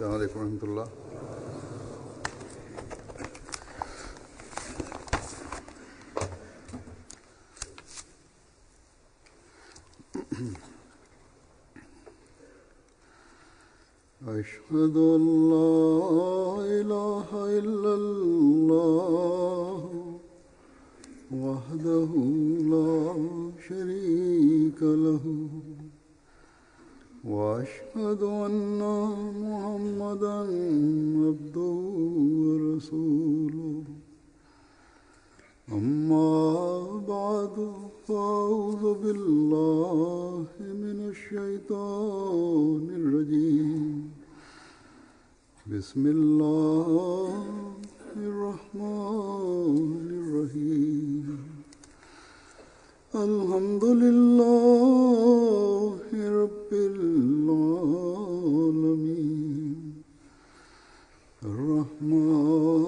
السلام عليكم ورحمة الله. أشهد أن لا إله إلا الله وحده لا شريك له وأشهد أن محمدا عبده ورسوله أما بعد فأعوذ بالله من الشيطان الرجيم بسم الله الرحمن الرحيم الحمد لله رب العالمين الرحمن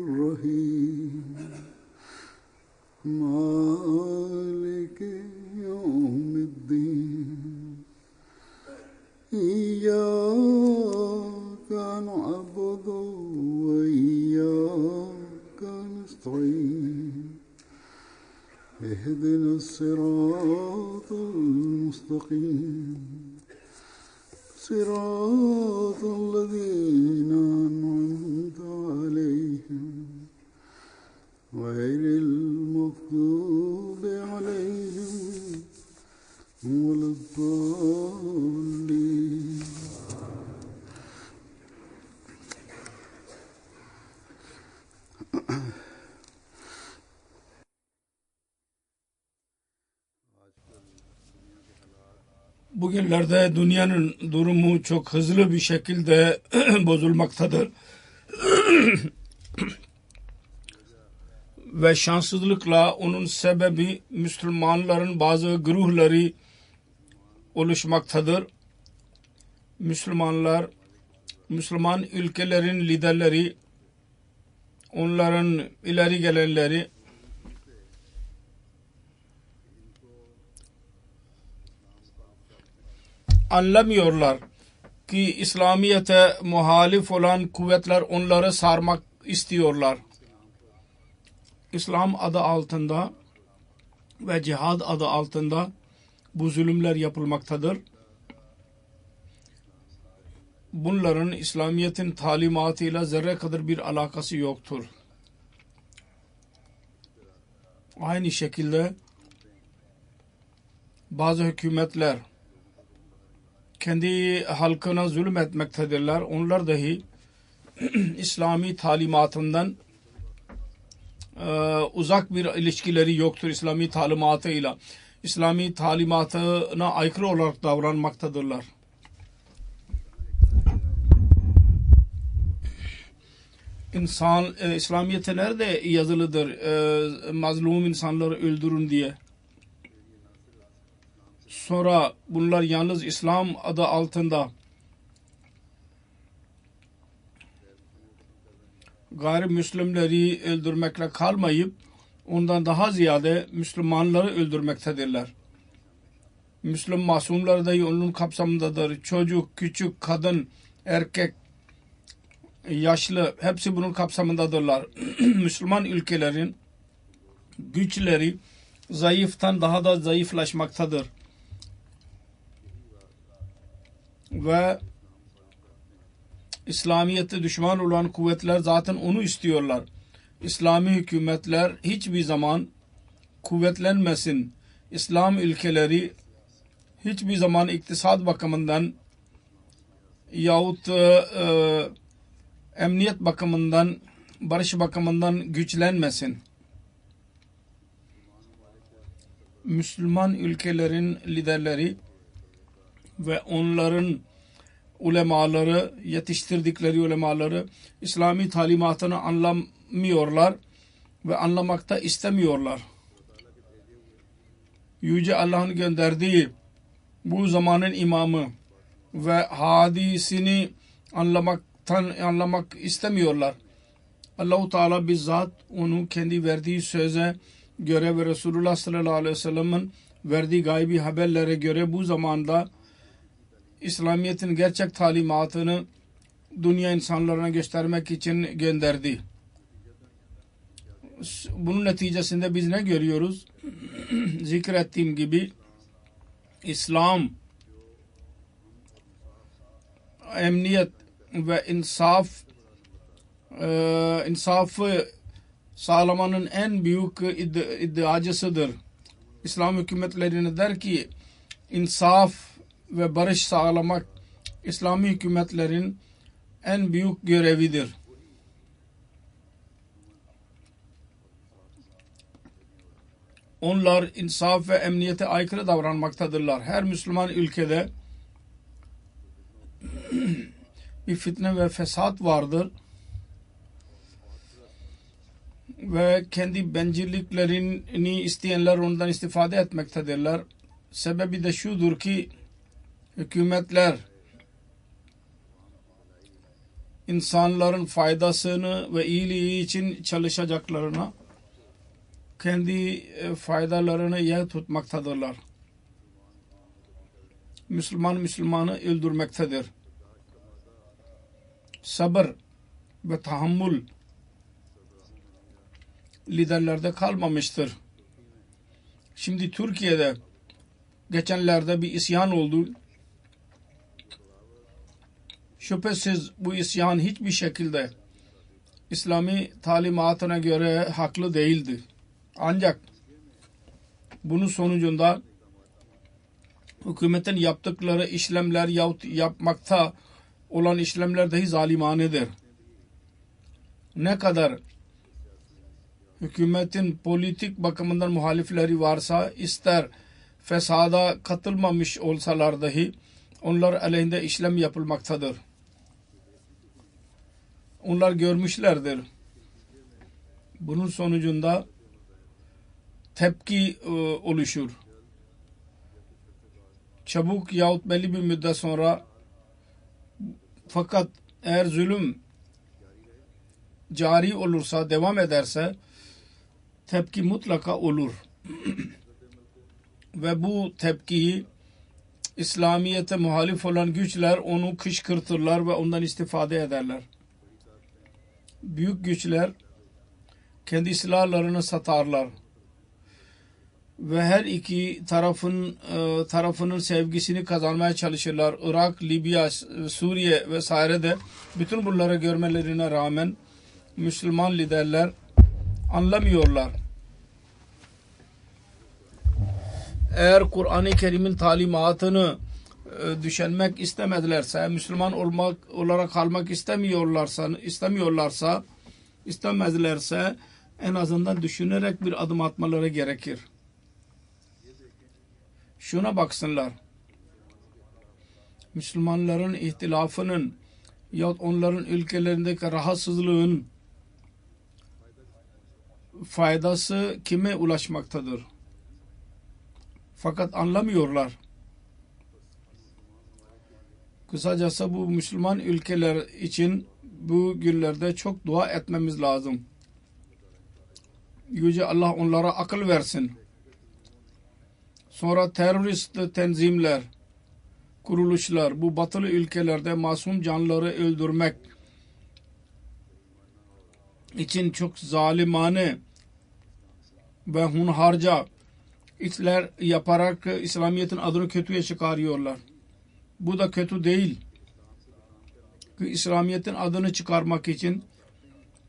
الرحيم مالك يوم الدين إياك نعبد وإياك نستعين اهدنا الصراط المستقيم صراط الذين أنعمت عليهم غير المغضوب عليهم ولا الضالين. Bugünlerde dünyanın durumu çok hızlı bir şekilde bozulmaktadır. Ve şanssızlıkla onun sebebi Müslümanların bazı güruhları oluşmaktadır. Müslüman ülkelerin liderleri, onların ileri gelenleri anlamıyorlar ki İslamiyet'e muhalif olan kuvvetler onları sarmak istiyorlar. İslam adı altında ve cihad adı altında bu zulümler yapılmaktadır. Bunların İslamiyet'in talimatıyla zerre kadar bir alakası yoktur. Aynı şekilde bazı hükümetler kendi halkına zulüm etmektedirler. Onlar dahi İslami talimatından uzak bir ilişkileri yoktur İslami talimatıyla. İslami talimatına aykırı olarak davranmaktadırlar. İslamiyet'e nerede yazılıdır mazlum insanları öldürün diye. Sonra bunlar yalnız İslam adı altında gayrimüslimleri öldürmekle kalmayıp ondan daha ziyade Müslümanları öldürmektedirler. Müslüman masumlar dahi onun kapsamındadır. Çocuk, küçük, kadın, erkek, yaşlı hepsi bunun kapsamındadırlar. Müslüman ülkelerin güçleri zayıftan daha da zayıflaşmaktadır. Ve İslamiyet'e düşman olan kuvvetler zaten onu istiyorlar. İslami hükümetler hiçbir zaman kuvvetlenmesin. İslam ülkeleri hiçbir zaman iktisat bakımından yahut emniyet bakımından, barış bakımından güçlenmesin. Müslüman ülkelerin liderleri ve onların ulemaları, yetiştirdikleri ulemaları İslami talimatını anlamıyorlar ve anlamakta istemiyorlar. Yüce Allah'ın gönderdiği bu zamanın imamı ve hadisini anlamak istemiyorlar. Allah-u Teala bizzat onu kendi verdiği söze göre ve Resulullah sallallahu aleyhi ve sellem'in verdiği gaybi haberlere göre bu zamanda İslamiyet'in gerçek talimatını dünya insanlarına göstermek için gönderdi. Bunun neticesinde biz ne görüyoruz? Zikrettiğim gibi İslam emniyet ve insafı sağlamanın en büyük iddiacısıdır. İslam hükümetlerine der ki insaf ve barış sağlamak İslami hükümetlerin en büyük görevidir. Onlar insaf ve emniyete aykırı davranmaktadırlar. Her Müslüman ülkede bir fitne ve fesat vardır. Ve kendi bencilliklerini isteyenler ondan istifade etmektedirler. Sebebi de şudur ki hükümetler insanların faydasını ve iyiliği için çalışacaklarına kendi faydalarını yer tutmaktadırlar. Müslümanı öldürmektedir. Sabır ve tahammül liderlerde kalmamıştır. Şimdi Türkiye'de geçenlerde bir isyan oldu. Şüphesiz bu isyan hiçbir şekilde İslami talimatına göre haklı değildi. Ancak bunun sonucunda hükümetin yaptıkları işlemler yahut yapmakta olan işlemler dahi zalimanedir. Ne kadar hükümetin politik bakımından muhalifleri varsa ister fesada katılmamış olsalar dahi onlar aleyhinde işlem yapılmaktadır. Onlar görmüşlerdir. Bunun sonucunda tepki oluşur. Çabuk yahut belli bir müddet sonra, fakat eğer zulüm cari olursa, devam ederse tepki mutlaka olur. Ve bu tepkiyi İslamiyet'e muhalif olan güçler onu kışkırtırlar ve ondan istifade ederler. Büyük güçler kendi silahlarını satarlar. Ve her iki tarafının sevgisini kazanmaya çalışırlar. Irak, Libya, Suriye vesairede bütün bunları görmelerine rağmen Müslüman liderler anlamıyorlar. Eğer Kur'an-ı Kerim'in talimatını düşünmek istemedilerse, Müslüman olarak kalmak istemezlerse en azından düşünerek bir adım atmaları gerekir. Şuna baksınlar. Müslümanların ihtilafının yahut onların ülkelerindeki rahatsızlığın faydası kime ulaşmaktadır? Fakat anlamıyorlar. Kısacası bu Müslüman ülkeler için bu günlerde çok dua etmemiz lazım. Yüce Allah onlara akıl versin. Sonra terörist tenzimler, kuruluşlar bu batılı ülkelerde masum canlıları öldürmek için çok zalimane ve hunharca işler yaparak İslamiyet'in adını kötüye çıkarıyorlar. Bu da kötü değil. İslamiyet'in adını çıkarmak için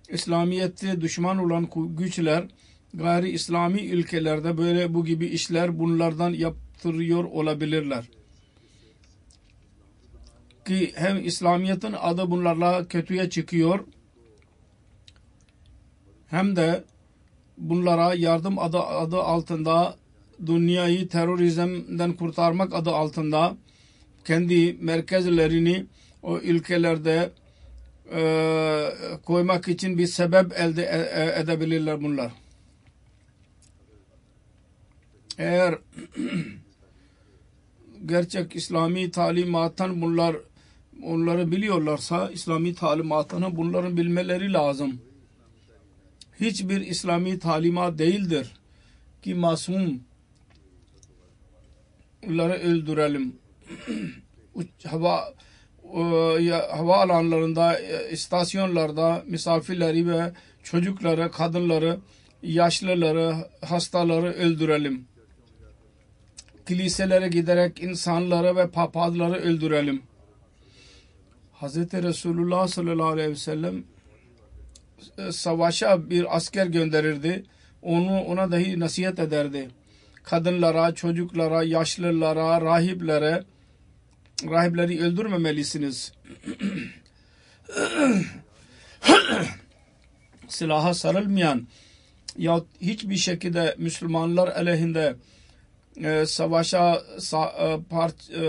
İslamiyet'e düşman olan güçler gayri İslami ülkelerde böyle bu gibi işler bunlardan yaptırıyor olabilirler. Ki hem İslamiyet'in adı bunlarla kötüye çıkıyor hem de bunlara yardım adı altında dünyayı terörizmden kurtarmak adı altında kendi merkezlerini o ülkelerde koymak için bir sebep elde edebilirler bunlar. Eğer gerçek İslami talimattan onları biliyorlarsa İslami talimatını bunların bilmeleri lazım. Hiçbir İslami talimat değildir ki masumları öldürelim. hava alanlarında, istasyonlarda misafirleri ve çocukları, kadınları, yaşlıları, hastaları öldürelim. Kiliselere giderek insanları ve papazları öldürelim. Hz. Resulullah sallallahu aleyhi ve sellem savaşa bir asker gönderirdi. Ona dahi nasihat ederdi. Kadınlara, çocuklara, yaşlılara, rahipleri öldürmemelisiniz. Silaha sarılmayan ya hiçbir şekilde Müslümanlar aleyhinde savaşa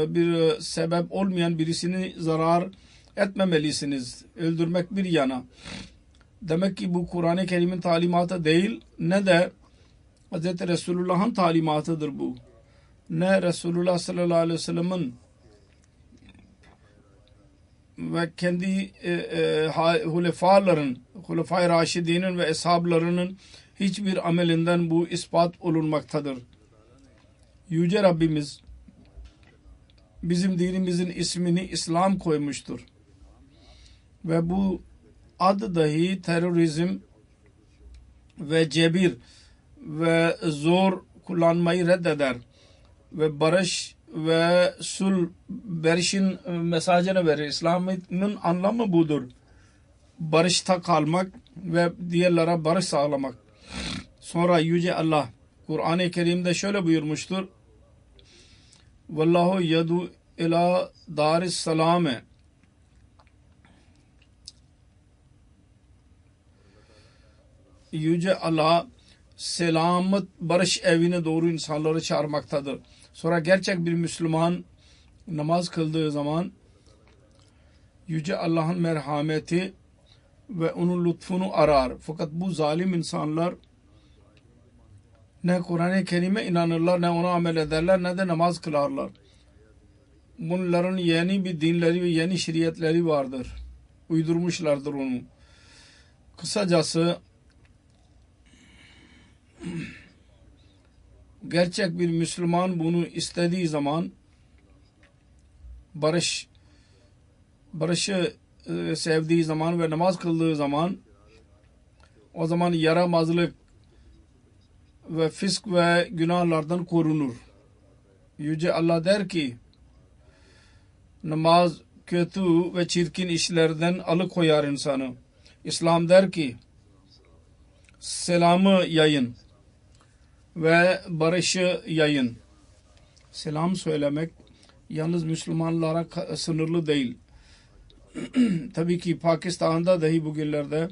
bir sebep olmayan birisini zarar etmemelisiniz. Öldürmek bir yana. Demek ki bu Kur'an-ı Kerim'in talimatı değil, ne de Hz. Resulullah'ın talimatıdır bu. Ne Resulullah sallallahu aleyhi ve sellem'in ve kendi Hulefai Raşidinin ve eshablarının hiçbir amelinden bu ispat olunmaktadır. Yüce Rabbimiz bizim dinimizin ismini İslam koymuştur. Ve bu adı dahi terörizm ve cebir ve zor kullanmayı reddeder. Ve barış ve barışın mesajını verir. İslam'ın anlamı budur. Barışta kalmak ve diğerlere barış sağlamak. Sonra Yüce Allah Kur'an-ı Kerim'de şöyle buyurmuştur. Vallahu yadu ila daris salame. Yüce Allah selamet barış evine doğru insanları çağırmaktadır. Sonra gerçek bir Müslüman namaz kıldığı zaman Yüce Allah'ın merhameti ve onun lütfunu arar. Fakat bu zalim insanlar ne Kur'an-ı Kerim'e inanırlar, ne ona amel ederler, ne de namaz kılarlar. Bunların yeni bir dinleri ve yeni şeriatleri vardır. Uydurmuşlardır onu. Kısacası gerçek bir Müslüman bunu istediği zaman barışı sevdiği zaman ve namaz kıldığı zaman o zaman yaramazlık ve fisk ve günahlardan korunur. Yüce Allah der ki namaz kötü ve çirkin işlerden alıkoyar insanı. İslam der ki selamı yayın ve barışı yayın. Selam söylemek yalnız Müslümanlara sınırlı değil. Tabii ki Pakistan'da dahi bugünlerde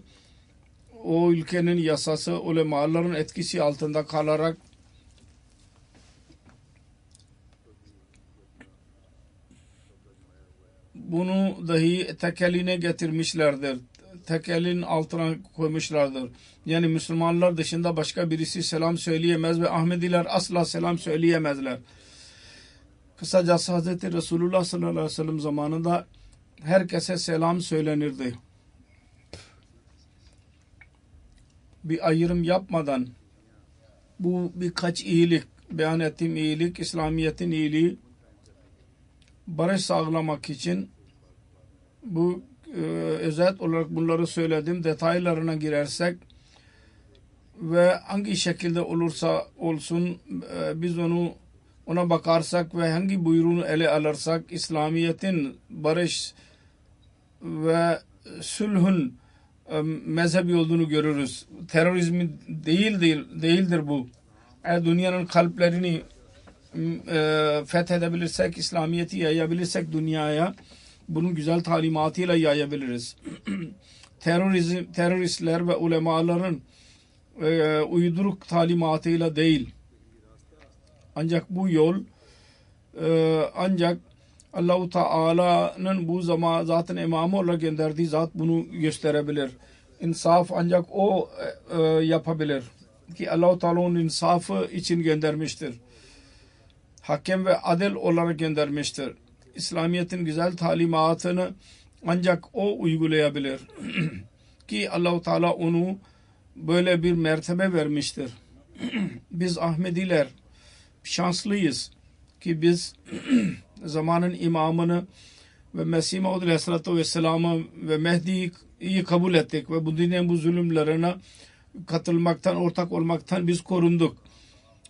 o ülkenin yasası ulemaların etkisi altında kalarak bunu dahi tekeline getirmişlerdir. Tekelin altına koymuşlardır. Yani Müslümanlar dışında başka birisi selam söyleyemez ve Ahmediler asla selam söyleyemezler. Kısacası Hz. Resulullah sallallahu aleyhi ve sellem zamanında herkese selam söylenirdi. Bir ayrım yapmadan bu birkaç iyilik, beyan ettiğim iyilik, İslamiyet'in iyiliği barış sağlamak için bu özet olarak bunları söyledim. Detaylarına girersek ve hangi şekilde olursa olsun biz ona bakarsak ve hangi buyruğunu ele alırsak İslamiyet'in barış ve sulhun mezhebi olduğunu görürüz. Terörizmi değildir bu. Eğer dünyanın kalplerini fethedebilirsek, İslamiyet'i yayabilirsek dünyaya, bunun güzel talimatıyla yayabiliriz. Teröristler ve ulemaların uyduruk talimatıyla değil. Ancak bu yol ancak Allah-u Teala'nın bu zaman zaten imamı olarak gönderdiği zat bunu gösterebilir. İnsaf ancak o yapabilir. Ki Allah-u Teala onun insafı için göndermiştir. Hakem ve adil olarak göndermiştir. İslamiyet'in güzel talimatını ancak o uygulayabilir. Ki Allah-u Teala onu böyle bir mertebe vermiştir. Biz Ahmediler şanslıyız. ki biz zamanın imamını ve Mesih Maud Aleyhisselatü Vesselam'ı ve Mehdi'yi kabul ettik ve bu dinin bu zulümlerine katılmaktan, ortak olmaktan biz korunduk.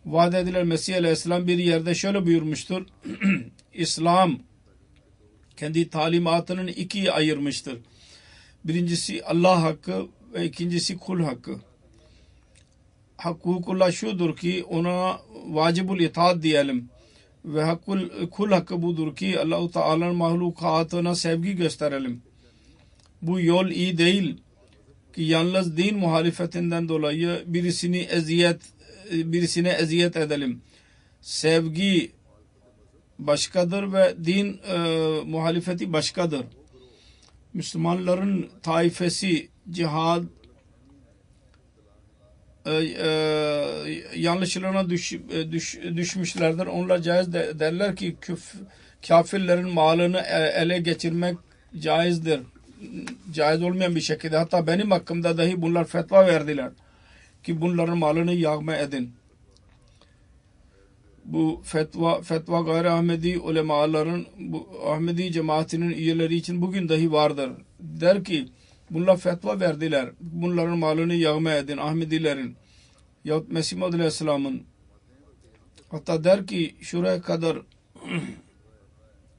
Vaat edilen Mesih Aleyhisselam bir yerde şöyle buyurmuştur. İslam kendi talimatının ikiye ayırmıştır. Birincisi Allah hakkı ve ikincisi kul hakkı. Hukukullah şudur ki ona vacibul itaat diyelim. Ve kul hakkı budur ki Allah-u Teala'nın mahlukatına sevgi gösterelim. Bu yol iyi değil ki yalnız din muhalefetinden dolayı birisine eziyet edelim. Sevgi başkadır ve din muhalefeti başkadır. Müslümanların taifesi cihad yanlışlarına düşmüşlerdir. Onlar caiz derler ki kafirlerin malını ele geçirmek caizdir. Caiz olmayan bir şekilde. Hatta benim hakkımda dahi bunlar fetva verdiler. Ki bunların malını yağma edin. Bu fetva gayri Ahmedi ulemaların, bu Ahmedi cemaatinin üyeleri için bugün dahi vardır. Der ki bunlar fetva verdiler. Bunların malını yağma edin Ahmedilerin. Yahut Mesih Maud Aleyhisselam'ın. Hatta der ki şuraya kadar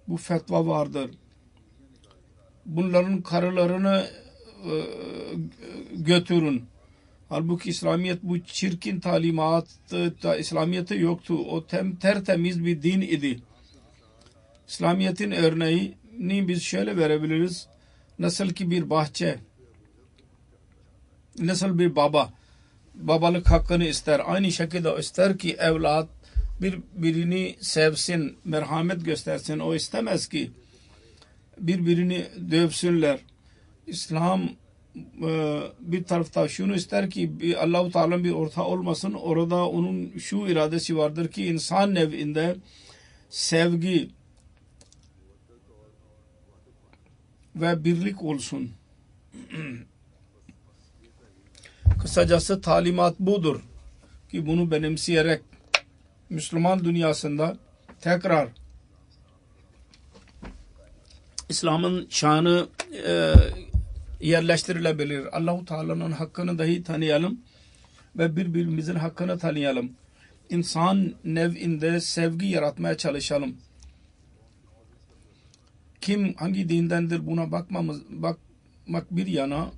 bu fetva vardır. Bunların karılarını götürün. Halbuki İslamiyet bu çirkin talimatı İslamiyet'te yoktu. O tertemiz bir din idi. İslamiyet'in örneğini biz şöyle verebiliriz. Nasıl ki bir bahçe, nasıl bir babalık hakkını ister. Aynı şekilde ister ki evlat birbirini sevsin, merhamet göstersin. O istemez ki birbirini dövsünler. İslam bir tarafta şunu ister ki Allah-u Teala'nın bir ortağı olmasın. Orada onun şu iradesi vardır ki insan nev'inde sevgi ve birlik olsun. Kısacası talimat budur ki bunu benimseyerek Müslüman dünyasında tekrar İslam'ın şanı yerleştirilebilir. Allah-u Teala'nın hakkını dahi tanıyalım ve birbirimizin hakkını tanıyalım. İnsan nev'inde sevgi yaratmaya çalışalım. Kim hangi dindendir buna bakmak bir yana,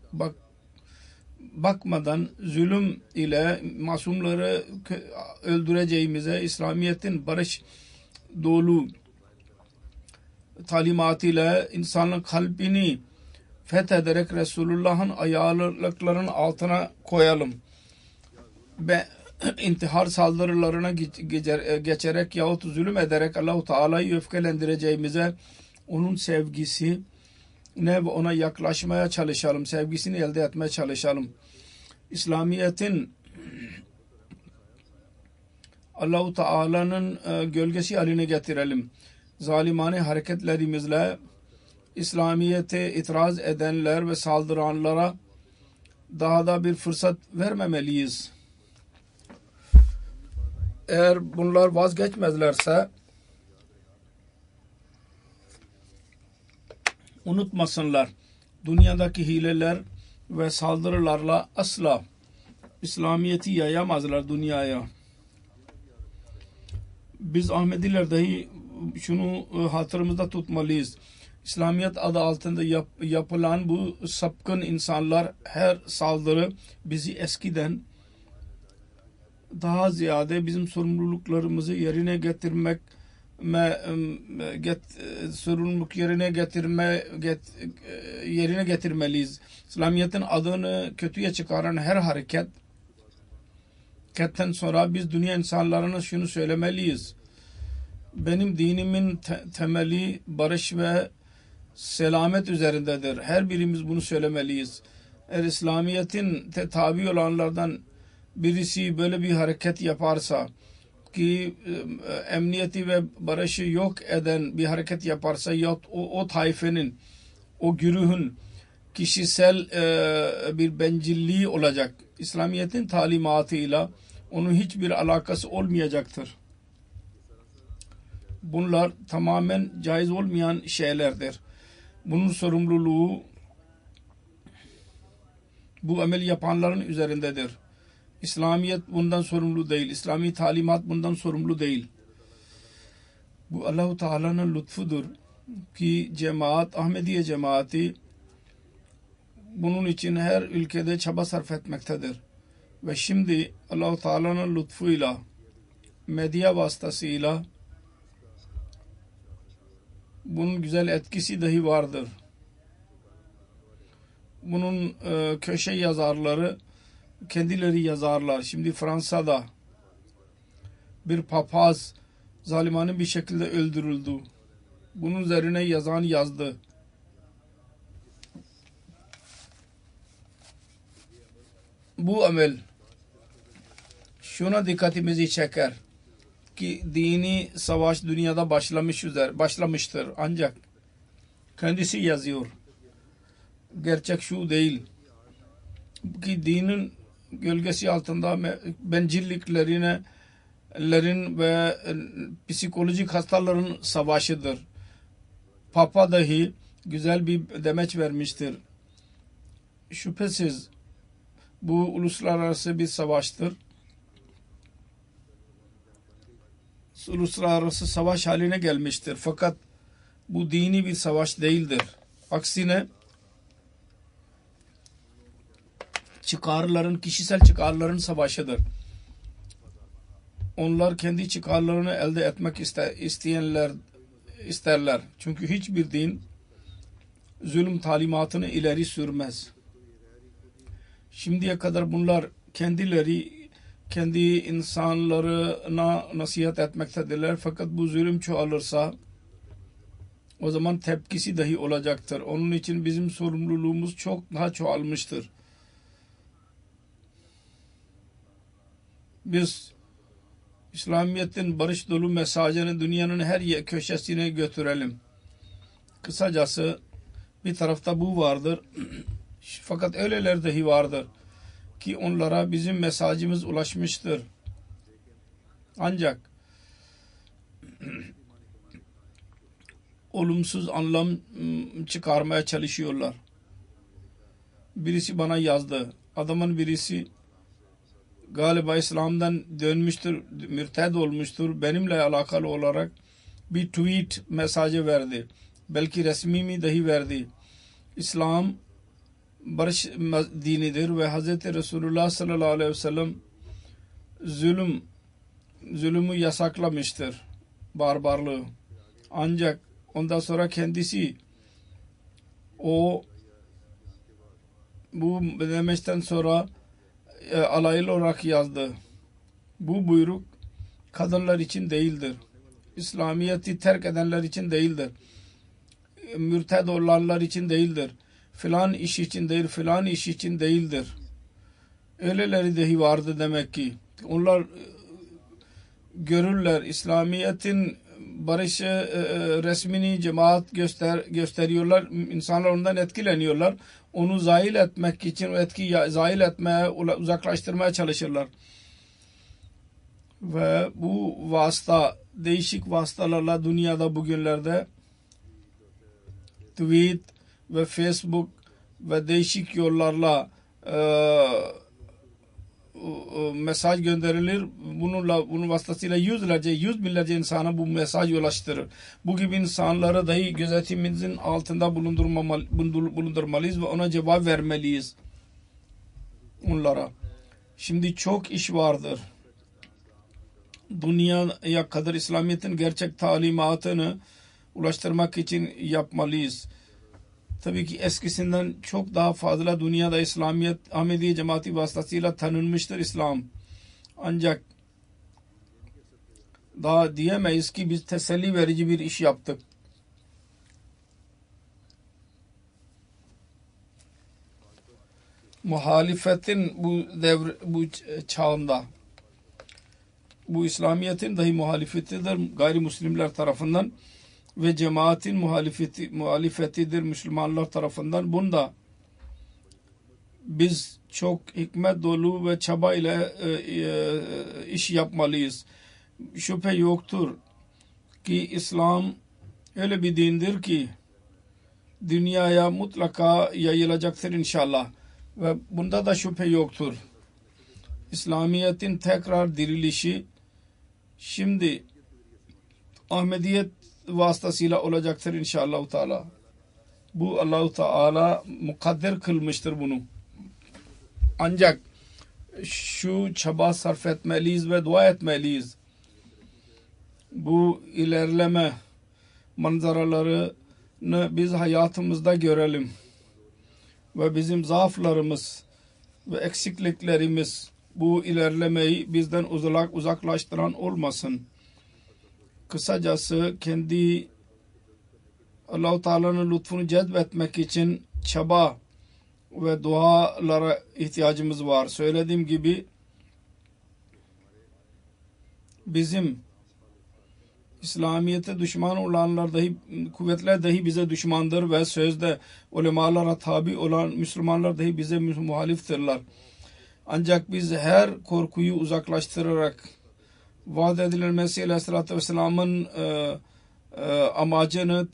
bakmadan zulüm ile masumları öldüreceğimize İslamiyet'in barış dolu talimatıyla insanın kalbini fethederek Resulullah'ın ayaklarının altına koyalım. Ve intihar saldırılarına geçerek yahut zulüm ederek Allah-u Teala'yı öfkelendireceğimize onun sevgisine ve ona yaklaşmaya çalışalım. Sevgisini elde etmeye çalışalım. İslamiyet'in Allah-u Teala'nın gölgesi haline getirelim. Zalimane hareketlerimizle İslamiyet'e itiraz edenler ve saldıranlara daha da bir fırsat vermemeliyiz. Eğer bunlar vazgeçmezlerse unutmasınlar. Dünyadaki hileler ve saldırılarla asla İslamiyet'i yayamazlar dünyaya. Biz Ahmediler dahi şunu hatırımızda tutmalıyız. İslamiyet adı altında yapılan bu sapkın insanlar her saldırı bizi eskiden daha ziyade bizim sorumluluklarımızı yerine getirmeliyiz. İslamiyet'in adını kötüye çıkaran her hareketten sonra biz dünya insanlarına şunu söylemeliyiz. Benim dinimin temeli barış ve selamet üzerindedir. Her birimiz bunu söylemeliyiz. Eğer İslamiyet'in tabi olanlardan birisi böyle bir hareket yaparsa ki emniyeti ve barışı yok eden bir hareket yaparsa ya o taifenin, o güruhun kişisel bir bencilliği olacak. İslamiyet'in talimatıyla onun hiçbir alakası olmayacaktır. Bunlar tamamen caiz olmayan şeylerdir. Bunun sorumluluğu bu amel yapanların üzerindedir. İslamiyet bundan sorumlu değil. İslami talimat bundan sorumlu değil. Bu Allah-u Teala'nın lütfudur ki cemaat, Ahmediye cemaati bunun için her ülkede çaba sarf etmektedir. Ve şimdi Allah-u Teala'nın lütfuyla, medya vasıtasıyla bunun güzel etkisi dahi vardır. Bunun köşe yazarları kendileri yazarlar. Şimdi Fransa'da bir papaz zalimane bir şekilde öldürüldü. Bunun üzerine yazan yazdı. Bu amel şuna dikkatimizi çeker ki dini savaş dünyada başlamıştır. Ancak kendisi yazıyor. Gerçek şu değil ki dinin gölgesi altında bencilliklerin ve psikolojik hastaların savaşıdır. Papa dahi güzel bir demeç vermiştir. Şüphesiz bu uluslararası bir savaştır. Uluslararası savaş haline gelmiştir. Fakat bu dini bir savaş değildir. Aksine kişisel çıkarların savaşıdır. Onlar kendi çıkarlarını elde etmek isterler. Çünkü hiçbir din zulüm talimatını ileri sürmez. Şimdiye kadar bunlar kendi insanlarına nasihat etmektedirler. Fakat bu zulüm çoğalırsa o zaman tepkisi dahi olacaktır. Onun için bizim sorumluluğumuz çok daha çoğalmıştır. Biz İslamiyet'in barış dolu mesajını dünyanın her köşesine götürelim. Kısacası bir tarafta bu vardır. Fakat öyleler dahi vardır ki onlara bizim mesajımız ulaşmıştır. Ancak olumsuz anlam çıkarmaya çalışıyorlar. Birisi bana yazdı. Adamın birisi galiba İslam'dan dönmüştür, mürted olmuştur. Benimle alakalı olarak bir tweet mesajı verdi. Belki resmi mi dahi verdi. İslam barış dinidir ve Hz. Resulullah sallallahu aleyhi ve sellem zulümü yasaklamıştır. Barbarlığı. Ancak ondan sonra kendisi bu demeçten sonra alaylı olarak yazdı. Bu buyruk kadınlar için değildir. İslamiyet'i terk edenler için değildir. Mürted olanlar için değildir. Filan iş için değil, filan iş için değildir. Öyleleri dahi vardı demek ki. Onlar görürler İslamiyet'in barış resmini cemaat gösteriyorlar. İnsanlar ondan etkileniyorlar. Onu zahil etmek için zahil etmeye, uzaklaştırmaya çalışırlar. Ve bu değişik vasıtalarla dünyada bugünlerde tweet ve Facebook ve değişik yollarla mesaj gönderilir. Bunun vasıtasıyla yüz binlerce insana bu mesaj ulaştırır. Bu gibi insanları dahi gözetimimizin altında bulundurmalıyız ve ona cevap vermeliyiz. Onlara. Şimdi çok iş vardır. Dünyaya kadar İslamiyet'in gerçek talimatını ulaştırmak için yapmalıyız. Tabii ki eskisinden çok daha fazla dünyada İslamiyet Ahmediye cemaati vasıtasıyla tanınmıştır İslam. Ancak daha diyemeyiz ki biz teselli verici bir iş yaptık. Muhalefetin bu çağında bu İslamiyet'in dahi muhalefetidir gayrimüslimler tarafından ve cemaatin muhalefetidir Müslümanlar tarafından. Bunda biz çok hikmet dolu ve çaba ile iş yapmalıyız. Şüphe yoktur ki İslam öyle bir dindir ki dünyaya mutlaka yayılacaktır inşallah. Ve bunda da şüphe yoktur. İslamiyet'in tekrar dirilişi şimdi Ahmediyet vasıtasıyla olacaktır inşallah Teala. Bu Allah-u Teala mukadder kılmıştır bunu. Ancak şu çaba sarf etmeliyiz ve dua etmeliyiz. Bu ilerleme manzaralarını biz hayatımızda görelim. Ve bizim zaaflarımız ve eksikliklerimiz bu ilerlemeyi bizden uzaklaştıran olmasın. Kısacası kendi Allah-u Teala'nın lütfunu cezbetmek için çaba ve dualara ihtiyacımız var. Söylediğim gibi bizim İslamiyet'e düşman olanlar dahi, kuvvetler dahi bize düşmandır ve sözde ulemalara tabi olan Müslümanlar dahi bize muhaliftirler. Ancak biz her korkuyu uzaklaştırarak vaat edilen Mesih Aleyhisselatü Vesselam'ın amacını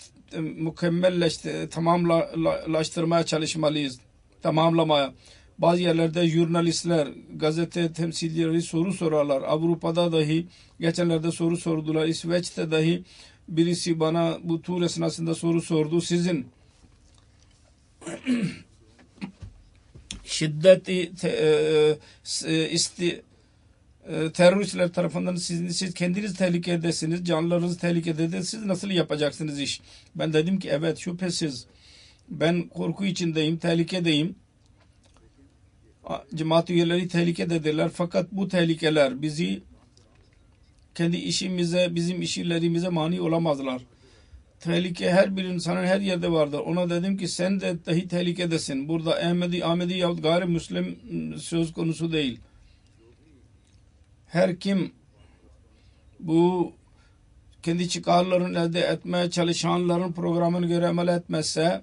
tamamlaştırmaya çalışmalıyız. Tamamlamaya. Bazı yerlerde jurnalistler, gazete temsilcileri soru sorarlar. Avrupa'da dahi geçenlerde soru sordular. İsveç'te dahi birisi bana bu tur esnasında soru sordu. Sizin şiddeti teröristler tarafından siz kendiniz tehlikedesiniz, canlarınız tehlikede, siz nasıl yapacaksınız iş? Ben dedim ki evet, şüphesiz ben korku içindeyim, tehlikedeyim. Cemaat üyeleri tehlikededirler, fakat bu tehlikeler bizi kendi işimize, bizim işlerimize mani olamazlar. Tehlike her bir insanın her yerde vardır. Ona dedim ki sen de dahi tehlikedesin. Burada Ahmedi yahut gayrimüslim söz konusu değil. Her kim bu kendi çıkarlarını elde etmeye çalışanların programını göre amel etmezse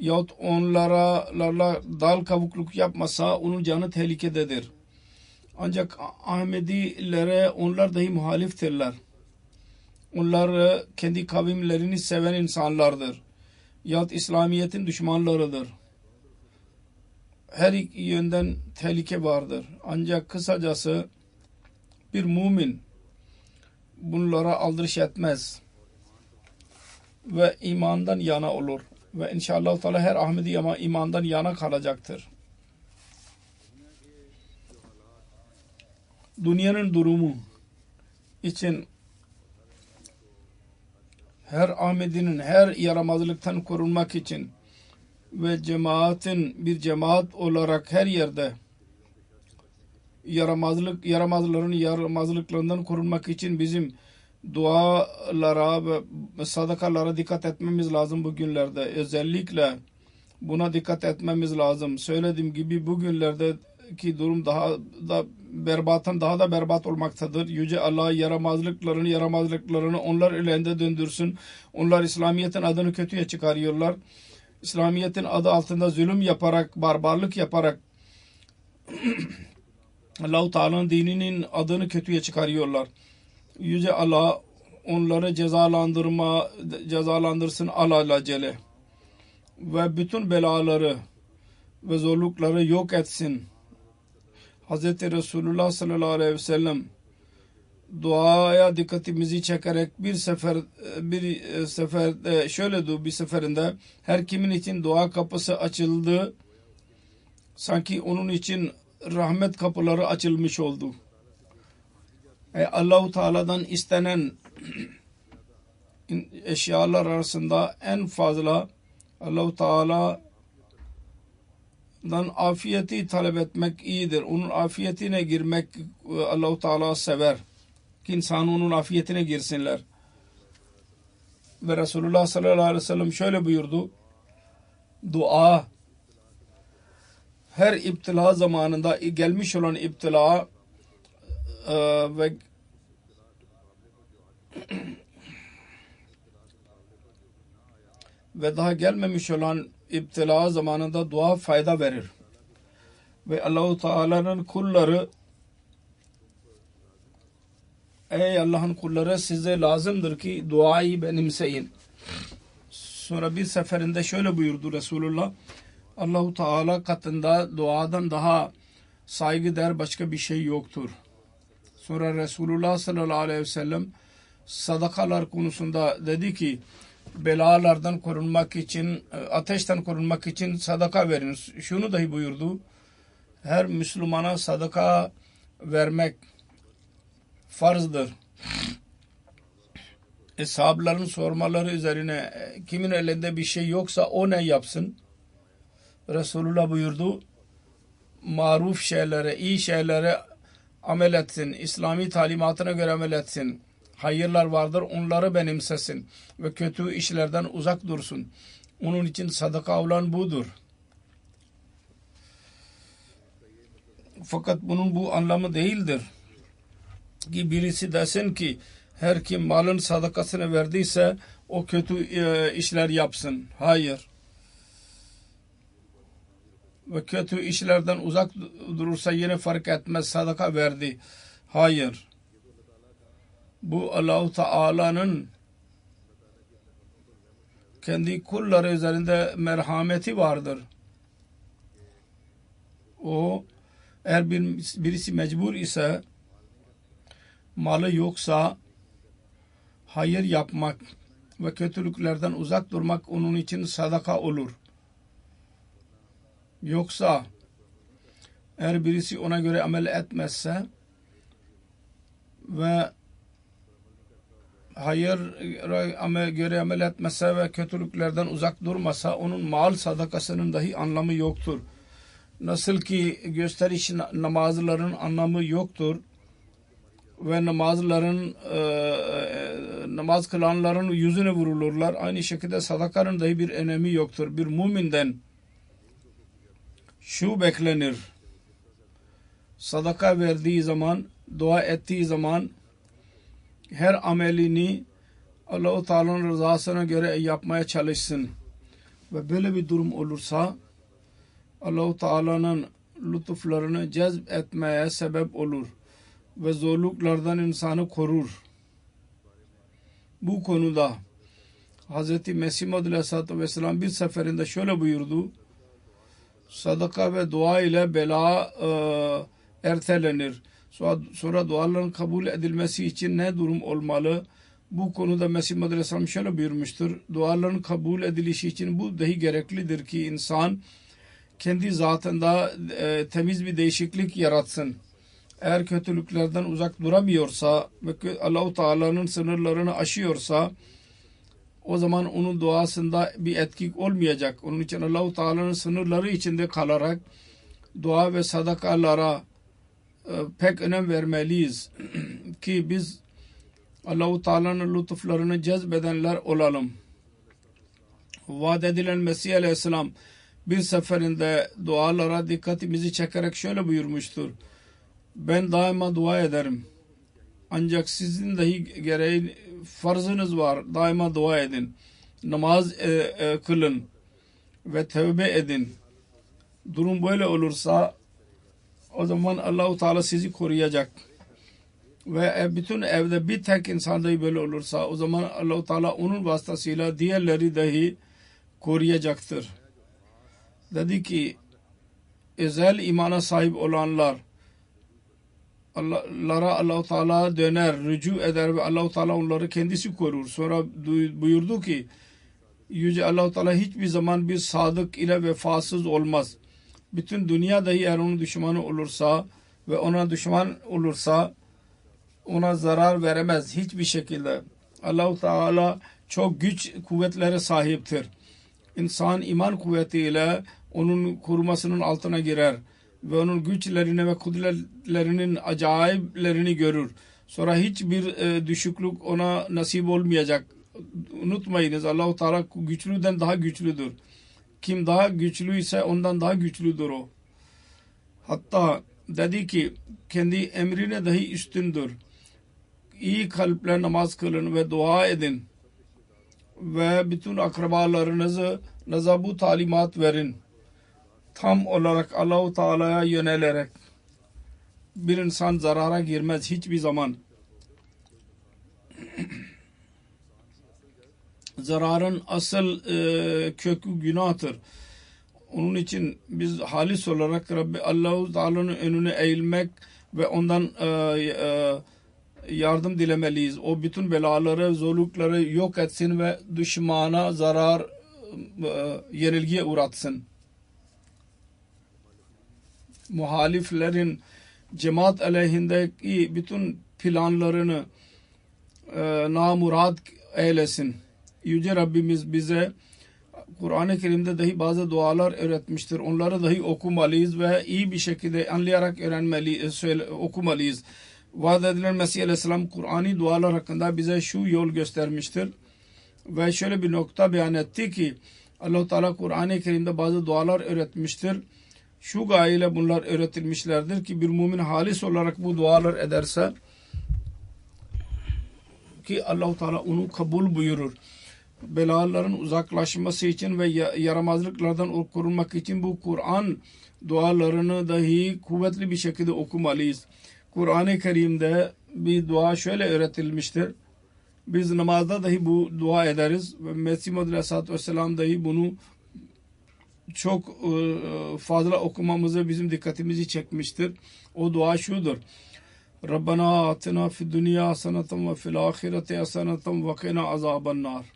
yahut onlarla dal kavukluk yapmasa onun canı tehlikededir. Ancak Ahmedilere onlar dahi muhaliftirler. Onlar kendi kavimlerini seven insanlardır. Yahut İslamiyet'in düşmanlarıdır. Her yönden tehlike vardır. Ancak kısacası bir mümin bunlara aldırış etmez ve imandan yana olur ve inşallah Teala her Ahmedi imandan yana kalacaktır. Dünyanın durumu için her Ahmedi'nin her yaramazlıktan korunmak için ve cemaatin bir cemaat olarak her yerde yaramazlıklarından korunmak için bizim dualara ve sadakalara dikkat etmemiz lazım bugünlerde. Özellikle buna dikkat etmemiz lazım. Söylediğim gibi bugünlerdeki durum daha da berbat olmaktadır. Yüce Allah yaramazlıklarını onlar elinde döndürsün. Onlar İslamiyet'in adını kötüye çıkarıyorlar. İslamiyet'in adı altında zulüm yaparak, barbarlık yaparak Allah-u Teala'nın dininin adını kötüye çıkarıyorlar. Yüce Allah onları cezalandırsın alelacele ve bütün belaları ve zorlukları yok etsin. Hz. Resulullah sallallahu aleyhi ve sellem duaya dikkatimizi çekerek bir seferinde her kimin için dua kapısı açıldı, sanki onun için rahmet kapıları açılmış oldu. Allah-u Teala'dan istenen eşyalar arasında en fazla Allah-u Teala'dan afiyeti talep etmek iyidir. Onun afiyetine girmek Allah-u Teala sever. Ki insan onun afiyetine girsinler. Ve Resulullah sallallahu aleyhi ve sellem şöyle buyurdu. Dua her iptila zamanında gelmiş olan iptila ve daha gelmemiş olan iptila zamanında dua fayda verir. Ve Allah-u Teala'nın kulları ey Allah'ın kulları size lazımdır ki duayı benimseyin. Sonra bir seferinde şöyle buyurdu Resulullah, Allahu Teala katında duadan daha saygıdeğer başka bir şey yoktur. Sonra Resulullah sallallahu aleyhi ve sellem sadakalar konusunda dedi ki belalardan korunmak için, ateşten korunmak için sadaka verin. Şunu dahi buyurdu, her Müslümana sadaka vermek farzdır. Sahabeların sormaları üzerine kimin elinde bir şey yoksa o ne yapsın? Resulullah buyurdu, maruf şeylere, iyi şeylere amel etsin, İslami talimatına göre amel etsin. Hayırlar vardır, onları benimsesin ve kötü işlerden uzak dursun. Onun için sadaka olan budur. Fakat bunun bu anlamı değildir ki birisi desin ki her kim malın sadakasını verdiyse o kötü işler yapsın. Hayır. Ve kötü işlerden uzak durursa yine fark etmez, sadaka verdi. Hayır. Bu Allah-u Teala'nın kendi kulları üzerinde merhameti vardır. O eğer birisi mecbur ise, malı yoksa hayır yapmak ve kötülüklerden uzak durmak onun için sadaka olur. Yoksa eğer birisi ona göre amel etmezse ve hayır göre amel etmezse ve kötülüklerden uzak durmasa onun mal sadakasının dahi anlamı yoktur. Nasıl ki gösteriş namazların anlamı yoktur ve namaz kılanların yüzüne vurulurlar. Aynı şekilde sadakanın dahi bir önemi yoktur. Bir müminden şu beklenir: sadaka verdiği zaman, dua ettiği zaman her amelini Allah-u Teala'nın rızasına göre yapmaya çalışsın. Ve böyle bir durum olursa Allah-u Teala'nın lütuflarını cezb etmeye sebep olur ve zorluklardan insanı korur. Bu konuda Hz. Mesih Maud Aleyhisselatü Vesselam bir seferinde şöyle buyurdu: sadaka ve dua ile bela ertelenir. Sonra duaların kabul edilmesi için ne durum olmalı? Bu konuda Mesih Maud Aleyhisselam şöyle buyurmuştur: duaların kabul edilişi için bu dahi gereklidir ki insan kendi zatında temiz bir değişiklik yaratsın. Eğer kötülüklerden uzak duramıyorsa ve Allah-u Teala'nın sınırlarını aşıyorsa o zaman onun duasında bir etki olmayacak. Onun için Allah-u Teala'nın sınırları içinde kalarak dua ve sadakalara pek önem vermeliyiz ki biz Allah-u Teala'nın lütuflarını cezbedenler olalım. Vaat edilen Mesih Aleyhisselam bir seferinde dualara dikkatimizi çekerek şöyle buyurmuştur: ben daima dua ederim. Ancak sizin dahi gereği farzınız var. Daima dua edin. Namaz kılın ve tövbe edin. Durum böyle olursa o zaman Allah-u Teala sizi koruyacak. Ve bütün evde bir tek insan dahi böyle olursa o zaman Allah-u Teala onun vasıtasıyla diğerleri dahi koruyacaktır. Dedi ki özel imana sahip olanlar Allah-u Teala döner, rücu eder ve Allah-u Teala onları kendisi korur. Sonra buyurdu ki Yüce Allah-u Teala hiçbir zaman bir sadık ile vefasız olmaz. Bütün dünya dahi eğer onun düşmanı olursa ve ona düşman olursa ona zarar veremez hiçbir şekilde. Allah-u Teala çok güç kuvvetlere sahiptir. İnsan iman kuvvetiyle onun korumasının altına girer ve onun güçlerini ve kudretlerinin acayiplerini görür. Sonra hiçbir düşüklük ona nasip olmayacak. Unutmayınız, Allah-u Teala güçlüden daha güçlüdür. Kim daha güçlüyse ondan daha güçlüdür o. Hatta dedi ki kendi emrine dahi üstündür. İyi kalple namaz kılın ve dua edin ve bütün akrabalarınıza bu talimat verin. Tam olarak Allah-u Teala'ya yönelerek bir insan zarara girmez hiçbir zaman. zararın asıl kökü günahtır. Onun için biz halis olarak Rabbi Allah-u Teala'nın önüne eğilmek ve ondan yardım dilemeliyiz. O bütün belaları, zorlukları yok etsin ve düşmana zarar, yenilgiye uğratsın. Muhaliflerin cemaat aleyhindeki bütün planlarını namurad eylesin. Yüce Rabbimiz bize Kur'an-ı Kerim'de dahi bazı dualar öğretmiştir. Onları dahi okumalıyız ve iyi bir şekilde anlayarak okumalıyız. Vaad edilen Mesih Aleyhisselam Kur'an'i dualar hakkında bize şu yol göstermiştir. Ve şöyle bir nokta beyan etti ki Allah-u Teala Kur'an-ı Kerim'de bazı dualar öğretmiştir. Şu gayeyle bunlar öğretilmişlerdir ki bir mümin halis olarak bu dualar ederse ki Allah-u Teala onu kabul buyurur. Belaların uzaklaşması için ve yaramazlıklardan korunmak için bu Kur'an dualarını dahi kuvvetli bir şekilde okumalıyız. Kur'an-ı Kerim'de bir dua şöyle öğretilmiştir. Biz namazda dahi bu dua ederiz ve Mesih Muhammed Aleyhisselatü Vesselam dahi bunu çok fazla okumamızı bizim dikkatimizi çekmiştir. O dua şudur. Rabbana atina fid dünya haseneten ve fil ahireti haseneten ve qina azabannar.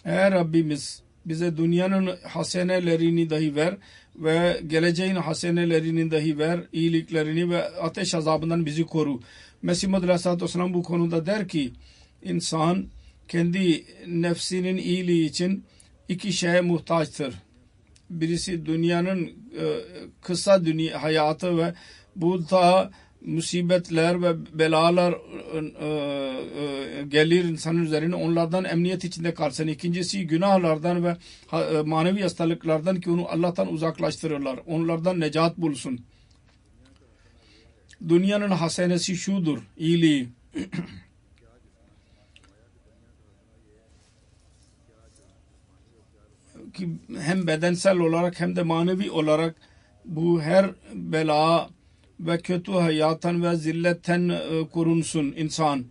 Ey Rabbimiz bize dünyanın hasenelerini dahi ver ve geleceğin hasenelerini dahi ver, iyiliklerini ve ateş azabından bizi koru. Mesih Muhammed Aleyhisselatü Vesselam bu konuda der ki insan kendi nefsinin iyiliği için iki şeye muhtaçtır. Birisi dünyanın kısa hayatı ve bu da musibetler ve belalar gelir insanın üzerine onlardan emniyet içinde kalsın. İkincisi günahlardan ve manevi hastalıklardan ki onu Allah'tan uzaklaştırırlar. Onlardan necat bulsun. Dünyanın hasenesi şudur, iyiliği. Ki hem bedensel olarak hem de manevi olarak bu her bela ve kötü hayattan ve zilletten korunsun insan.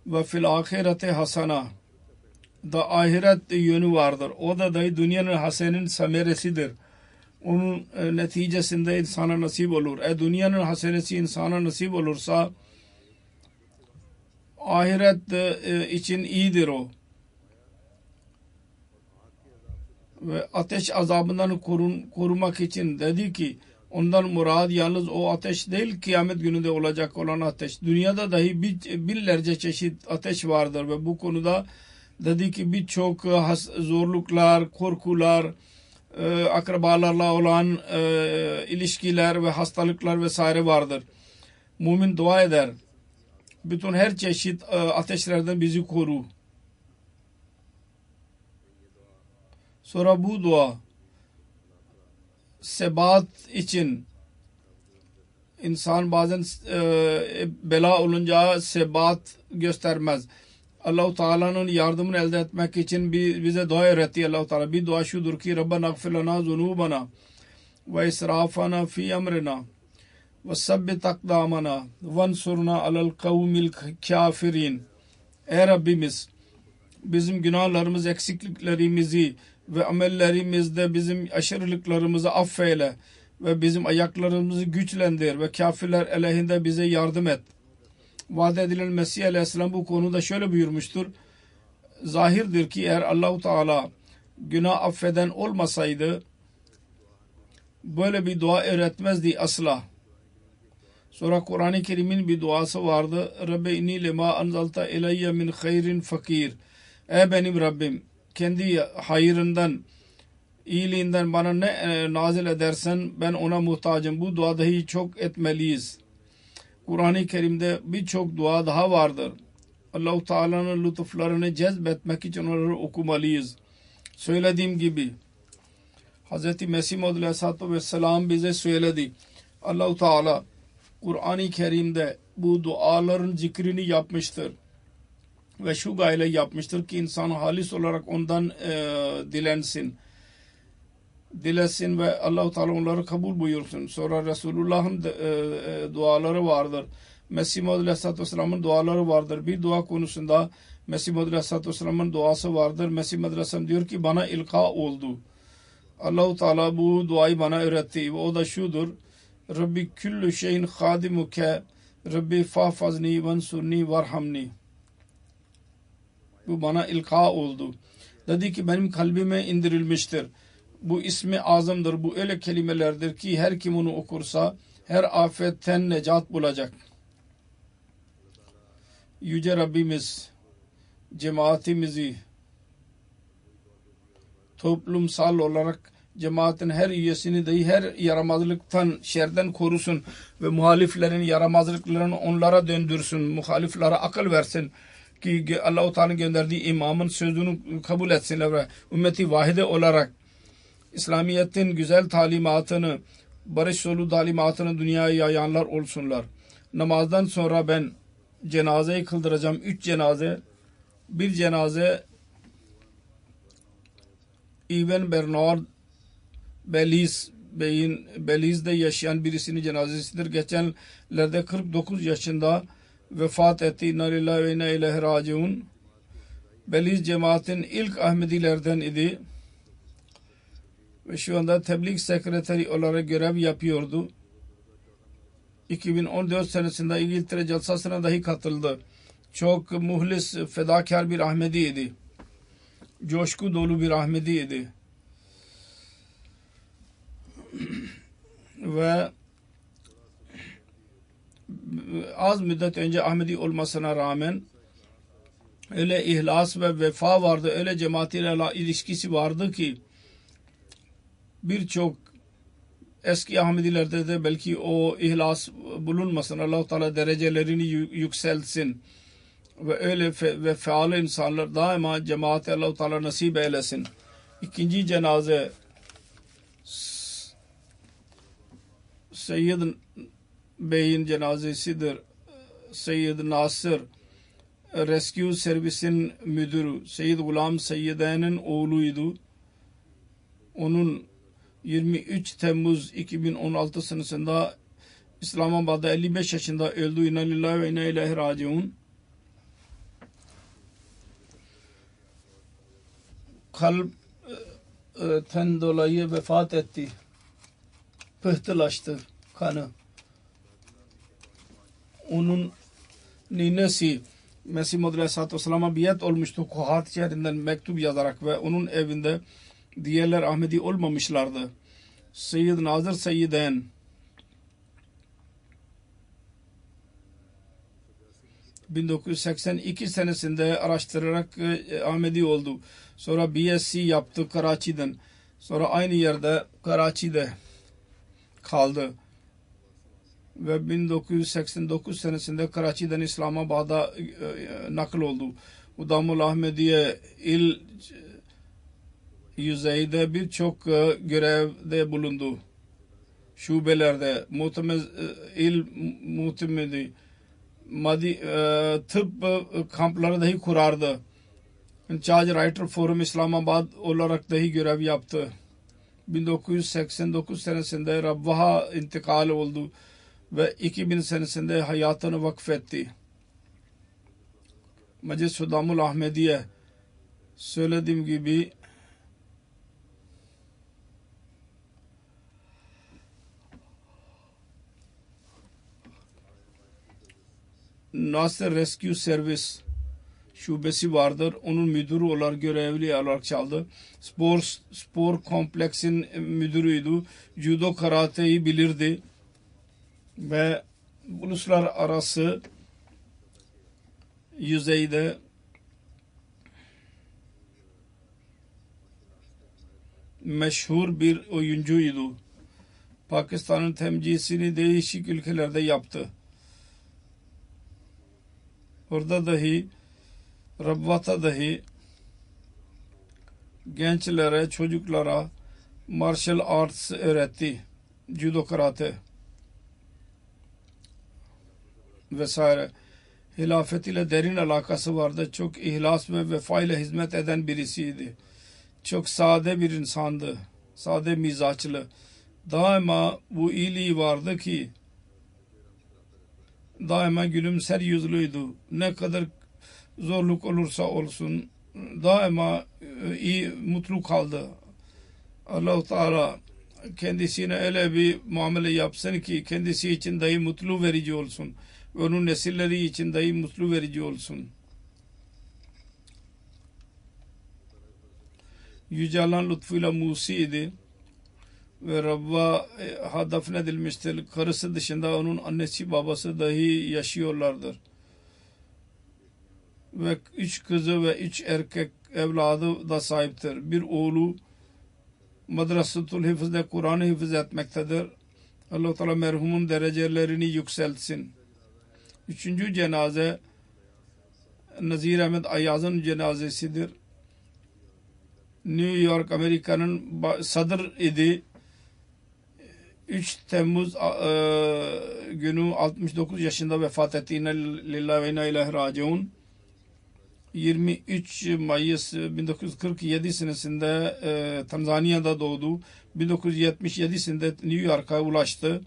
Ve fil ahirete hasana da ahiret yönü vardır. O da dahi dünyanın hasenin semeresidir. Onun neticesinde insana nasip olur. Dünyanın hasenesi insana nasip olursa ahiret için iyidir o. Ve ateş azabından korumak için dedi ki ondan murad yalnız o ateş değil kıyamet gününde olacak olan ateş. Dünyada dahi binlerce çeşit ateş vardır ve bu konuda dedi ki birçok zorluklar, korkular, akrabalarla olan ilişkiler ve hastalıklar vesaire vardır. Mümin dua eder. Bütün her çeşit ateşlerden bizi koru. Sonra bu dua sebat için insan bazen bela olunca sebat göstermez. Allah-u Teala'nın yardımını elde etmek için bize dua öğretti Allah-u Teala. Bir dua şudur ki Rabbena gfir lana zunubana ve israfana fi emrina ve sabbit akdamana vansurna alel kavmil kafirin. Ey Rabbimiz bizim günahlarımız, eksikliklerimizi ve amellerimizde bizim aşırılıklarımızı affeyle ve bizim ayaklarımızı güçlendir ve kafirler aleyhinde bize yardım et. Vaad edilen Mesih Aleyhisselam bu konuda şöyle buyurmuştur. Zahirdir ki eğer Allah-u Teala günah affeden olmasaydı böyle bir dua öğretmezdi asla. Sonra Kur'an-ı Kerim'in bir duası vardı. Rabbi inni lema anzalta ileyye min hayrin fakir. Ey benim Rabbim kendi hayırından, iyiliğinden bana ne nazil edersen ben ona muhtacım. Bu duayı çok etmeliyiz. Kur'an-ı Kerim'de birçok dua daha vardır. Allah-u Teala'nın lütuflarını cezbetmek için onları okumalıyız. Söylediğim gibi Hz. Mesih Maud Aleyhisselatü Vesselam bize söyledi. Allah-u Teala Kur'an-ı Kerim'de bu duaların zikrini yapmıştır. Ve şu gayle yapmıştır ki insan halis olarak ondan dilesin ve Allah-u Teala onları kabul buyursun. Sonra Resulullah'ın duaları vardır. Mesih Maud Aleyhisselatü Vesselam'ın duaları vardır. Bir dua konusunda Mesih Maud Aleyhisselatü Vesselam'ın duası vardır. Mesih Maud Aleyhisselam diyor ki bana ilka oldu. Allah-u Teala bu duayı bana öğretti. Ve o da şudur. Rabbi küllü şeyin hadimuke Rabbi fahfazni vansurni varhamni. Bu bana ilka oldu. Dedi ki benim kalbime indirilmiştir. Bu ismi azamdır. Bu öyle kelimelerdir ki her kim onu okursa her afetten necat bulacak. Yüce Rabbimiz cemaatimizi toplumsal olarak cemaatin her üyesini dahi her yaramazlıktan, şerden korusun ve muhaliflerin yaramazlıklarını onlara döndürsün. Muhaliflere akıl versin ki Allah-u Teala'nın gönderdiği imamın sözünü kabul etsinler ve ümmeti vahide olarak İslamiyet'in güzel talimatını, barış yolu talimatını dünyaya yayanlar olsunlar. Namazdan sonra ben cenazeyi kıldıracağım. 3 cenaze. Bir cenaze Even Bernard Belize'de yaşayan birisinin cenazesidir. Geçenlerde 49 yaşında vefat etti. İnna lillahi ve inna ileyhi raciun. Belize cemaatin ilk Ahmedilerden idi. Ve şu anda tebliğ sekreteri olarak görev yapıyordu. 2014 senesinde İngiltere Celsası'na dahi katıldı. Çok muhlis, fedakar bir Ahmediydi. Coşku dolu bir Ahmediydi. Ve az müddet önce Ahmedi olmasına rağmen öyle ihlas ve vefa vardı, öyle cemaatiyle ilişkisi vardı ki birçok eski Ahmedilerde de belki o ihlas bulunmasın. Allah-u Teala derecelerini yükseltsin. Ve öyle ve feal insanlar daima cemaate Allah-u Teala nasip eylesin. İkinci cenaze Seyyid Bey'in cenazesidir. Seyyid Nasır Rescue Service'in müdürü. Seyyid Gulam Seyyide'nin oğluydu. Onun 23 Temmuz 2016 senesinde İslamabad'da 55 yaşında öldü. İnna lillahi ve inna ileyhi raciun. Kalpten dolayı vefat etti. Pıhtılaştı kanı. Onun ninesi Mesih Maud Aleyhisselatü Vesselam'a biat olmuştu Kuhat şehrinden mektup yazarak ve onun evinde diğerler Ahmedi olmamışlardı. Seyyid Nazır Seyyiden ...1982 senesinde araştırarak Ahmedi oldu. Sonra BSc yaptı Karachi'den. Sonra aynı yerde Karachi'de kaldı. Ve 1989 senesinde Karachi'den İslamabad'a nakl oldu. Udamul Ahmediye il yüzeyde birçok görevde bulundu. Şubelerde muhtemedi tıp kampları dahi kurardı. Charge Writer Forum İslamabad olarak dahi görev yaptı. 1989 senesinde Rabbaha intikal oldu ve 2000 senesinde hayatını vakfetti. Meclis Udamul Ahmediye söylediğim gibi Nasır Rescue Service şubesi vardır. Onun müdürü olarak görevli olarak çaldı. Spor kompleksin müdürüydü. Judo karateyi bilirdi. Ve uluslararası yüzeyde meşhur bir oyuncuydu. Pakistan'ın temsilcisini değişik ülkelerde yaptı. Orada dahi Rabbat'a dahi gençlere, çocuklara martial arts öğretti. Judo karate vesaire. Hilafet ile derin alakası vardı. Çok ihlas ve vefa ile hizmet eden birisiydi. Çok sade bir insandı. Sade mizaçlı. Daima bu iyiliği vardı ki daima gülümser yüzlüydü. Ne kadar zorluk olursa olsun daima iyi, mutlu kaldı. Allah-u Teala kendisine öyle bir muamele yapsın ki kendisi için dahi mutlu verici olsun. Onun nesilleri için dahi mutlu verici olsun. Yüce Allah'ın lütfuyla Musi idi ve Rabb'a dafnedilmiştir. Karısı dışında onun annesi babası dahi yaşıyorlardır. Ve 3 kızı ve 3 erkek evladı da sahiptir. Bir oğlu Madrasatul Hifz'de Kur'an'ı hifz etmektedir. Allah-u Teala merhumun derecelerini yükseltsin. 3. cenaze Nazir Ahmet Ayaz'ın cenazesidir. New York Amerika'nın sadır idi. 3 Temmuz günü 69 yaşında vefat etti. İnna lillahi ve inna ileyhi raciun. 23 Mayıs 1947 senesinde Tanzanya'da doğdu. 1977'sinde New York'a ulaştı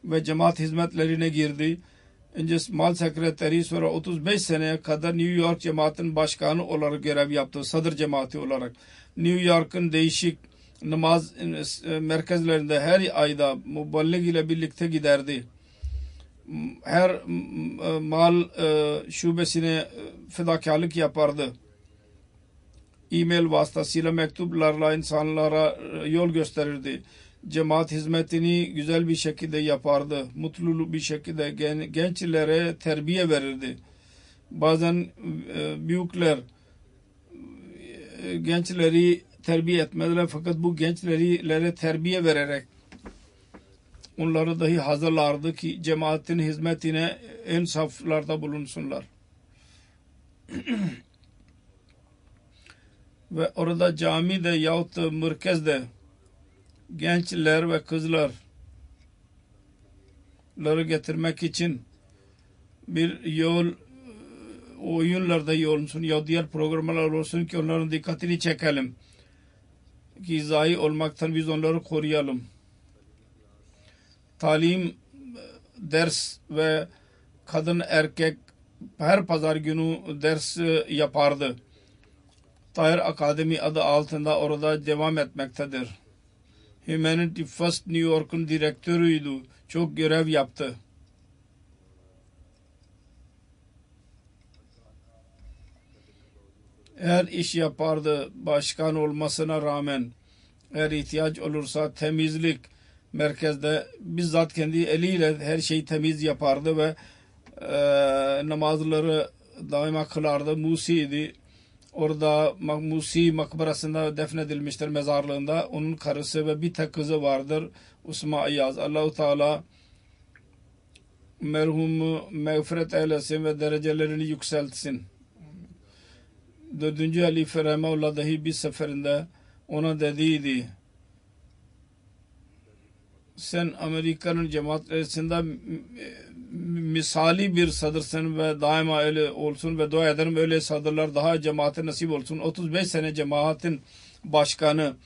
ve cemaat hizmetlerine girdi. Önce mal sekreteri, sonra 35 seneye kadar New York cemaatin başkanı olarak görev yaptı. Sadır cemaati olarak. New York'ın değişik namaz merkezlerinde her ayda muballig ile birlikte giderdi. Her mal şubesine fedakarlık yapardı. E-mail vasıtasıyla mektuplarla insanlara yol gösterirdi. Cemaat hizmetini güzel bir şekilde yapardı. Mutlu bir şekilde gençlere terbiye verirdi. Bazen büyükler gençleri terbiye etmediler, fakat bu gençlere terbiye vererek onları dahi hazırlardı ki cemaatin hizmetine en saflarda bulunsunlar. Ve orada camide yahut merkezde gençler ve kızları getirmek için bir yol, oyunlarda olsun ya diğer programlar olsun ki onların dikkatini çekelim. Ki zayi olmaktan biz onları koruyalım. Talim, ders ve kadın erkek her pazar günü ders yapardı. Tahir Akademi adı altında orada devam etmektedir. Humanity First New York'un direktörüydü. Çok görev yaptı. Her iş yapardı başkan olmasına rağmen. Eğer ihtiyaç olursa temizlik merkezde bizzat kendi eliyle her şeyi temiz yapardı ve namazları daima kılardı. Musi'ydi. Orada Musi makbarasında defnedilmiştir, mezarlığında. Onun karısı ve bir tek kızı vardır. Usma Ayaz. Allah-u Teala merhumu mağfiret eylesin ve derecelerini yükseltsin. 4. Halife Rahimahullah dahi bir seferinde ona dediydi: sen Amerika'nın cemaatlerinde misali bir sadırsın ve daima öyle olsun ve dua ederim öyle sadırlar daha cemaate nasip olsun. 35 sene cemaatin başkanı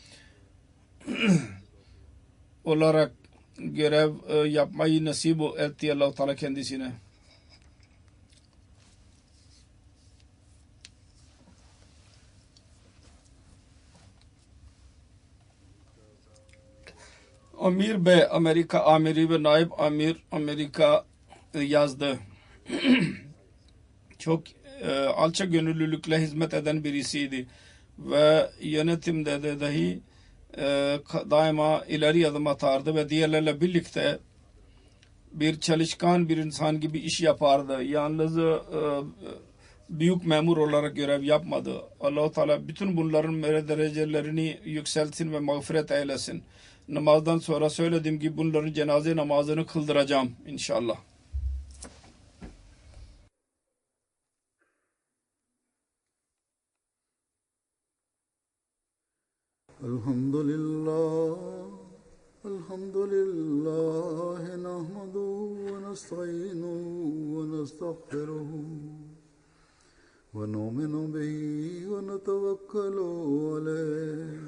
olarak görev yapmayı nasip etti Allah-u Teala kendisine. Amir Bey Amerika amiri ve naib amir Amerika yazdı. Çok alçak gönüllülükle hizmet eden birisiydi ve yönetimde de dahi daima ileri adım atardı ve diğerlerle birlikte bir çalışkan bir insan gibi iş yapardı. Yalnız büyük memur olarak görev yapmadı. Allah-u Teala bütün bunların derecelerini yükseltsin ve mağfiret eylesin. Namazdan sonra söylediğim gibi bunların cenaze namazını kıldıracağım inşallah. Elhamdülillah, elhamdülillah, nahmaduhu ve nesta'inuhu ve nestağfiruhu ve nu'minu bihi ve netevekkalu aleyh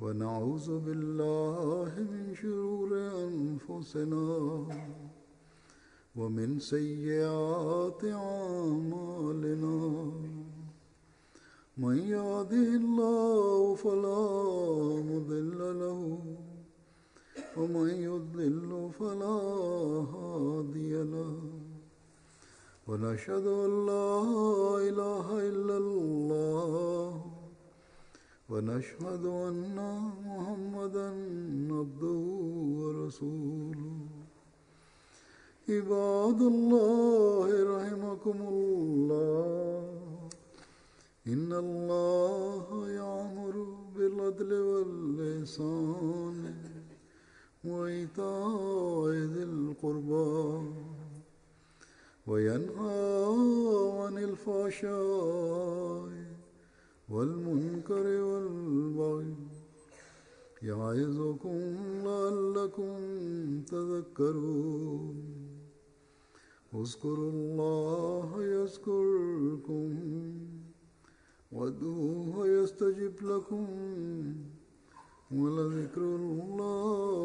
ve na'uzu billahi min şururi enfusina ومن سيئات أعمالنا من يهده الله فلا مضل له ومن يضلل فلا هادي له ونشهد أن لا إله إلا الله ونشهد أن محمدا عبده ورسوله عباد الله رحمكم الله إن الله يأمر بالعدل والإحسان وإيتاء ذي القربى وينهى عن الفحشاء والمنكر والبغي يعظكم لعلكم تذكرون اذكروا الله يذكركم وادعوه يستجب لكم ولذكر الله